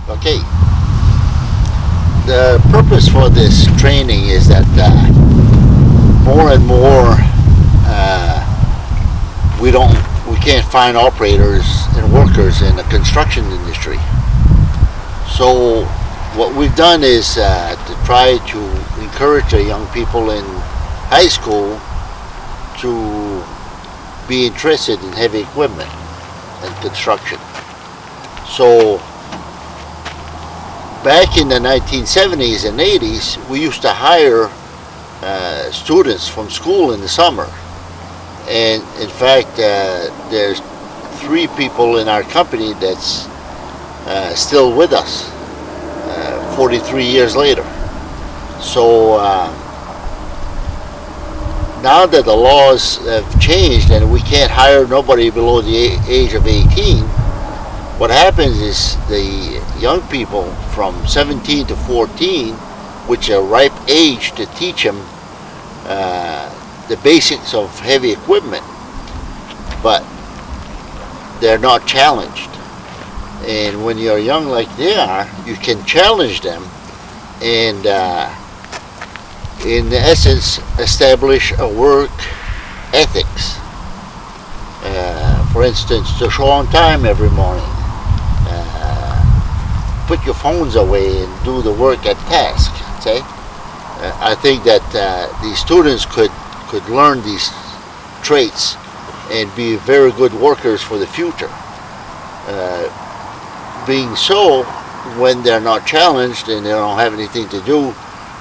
Okay. The purpose for this training is that more and more we can't find operators and workers in the construction industry. So what we've done is to try to encourage the young people in high school to be interested in heavy equipment and construction. So back in the 1970s and 80s, we used to hire students from school in the summer. And in fact, there's 3 people in our company that's still with us 43 years later. So now that the laws have changed and we can't hire nobody below the age of 18, what happens is the young people from 17 to 14, which are ripe age to teach them the basics of heavy equipment, but they're not challenged. And when you're young like they are, you can challenge them and in essence establish a work ethics. For instance, to show on time every morning, put your phones away and do the work at task. Okay? I think that these students could learn these traits and be very good workers for the future. Being so, when they're not challenged and they don't have anything to do,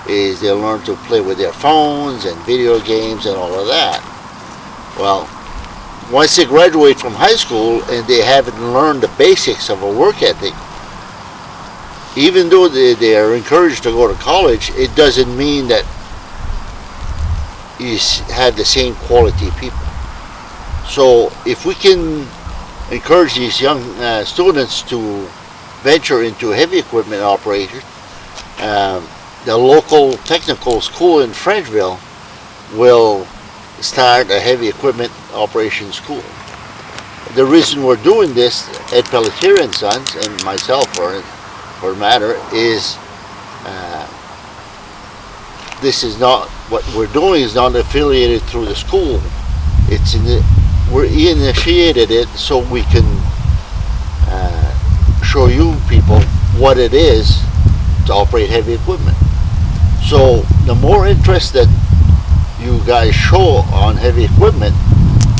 is they'll learn to play with their phones and video games and all of that. Well, once they graduate from high school and they haven't learned the basics of a work ethic, even though they are encouraged to go to college, it doesn't mean that you have the same quality people. So if we can encourage these young students to venture into heavy equipment operation, the local technical school in Frenchville will start a heavy equipment operation school. The reason we're doing this, Ed Pelletier and Sons, and myself for matter, is this is not, what we're doing is not affiliated through the school. It's we're initiated it so we can show you people what it is to operate heavy equipment. So the more interest that you guys show on heavy equipment,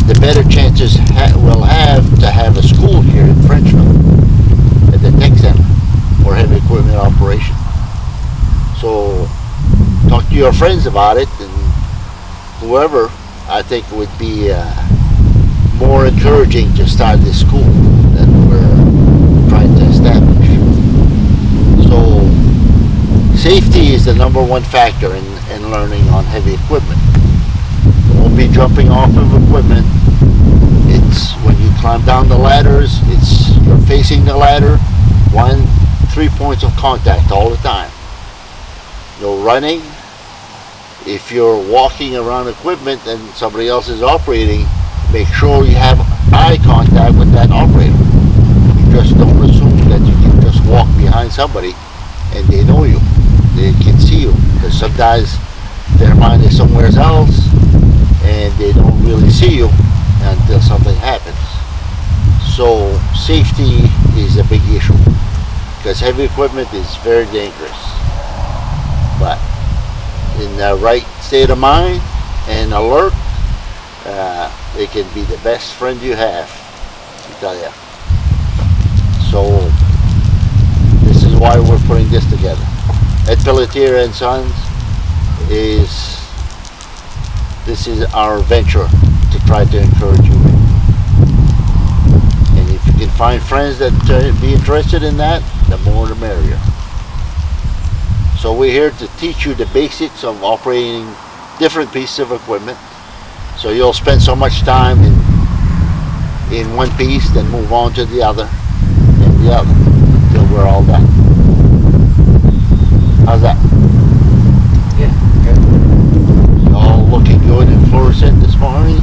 the better chances we'll have to have a school here in Frenchville at the Tech Center for heavy equipment operation. So talk to your friends about it, and whoever, I think it would be more encouraging to start this school that we're trying to establish. So safety is the #1 factor in learning on heavy equipment. You won't be jumping off of equipment. It's when you climb down the ladders, you're facing the ladder, 3 points of contact all the time. No running. If you're walking around equipment and somebody else is operating, make sure you have eye contact with that operator. You just don't assume that you can just walk behind somebody and they know you. They can see you, because sometimes their mind is somewhere else and they don't really see you until something happens. So safety is a big issue, because heavy equipment is very dangerous. But in the right state of mind and alert, it can be the best friend you have, I tell you. So this is why we're putting this together. Ed Pelletier and Sons this is our venture to try to encourage you. And if you can find friends that be interested in that, the more the merrier. So we're here to teach you the basics of operating different pieces of equipment. So you'll spend so much time in one piece, then move on to the other, and the other, until we're all done. How's that? Yeah, good. You all looking good and fluorescent this morning?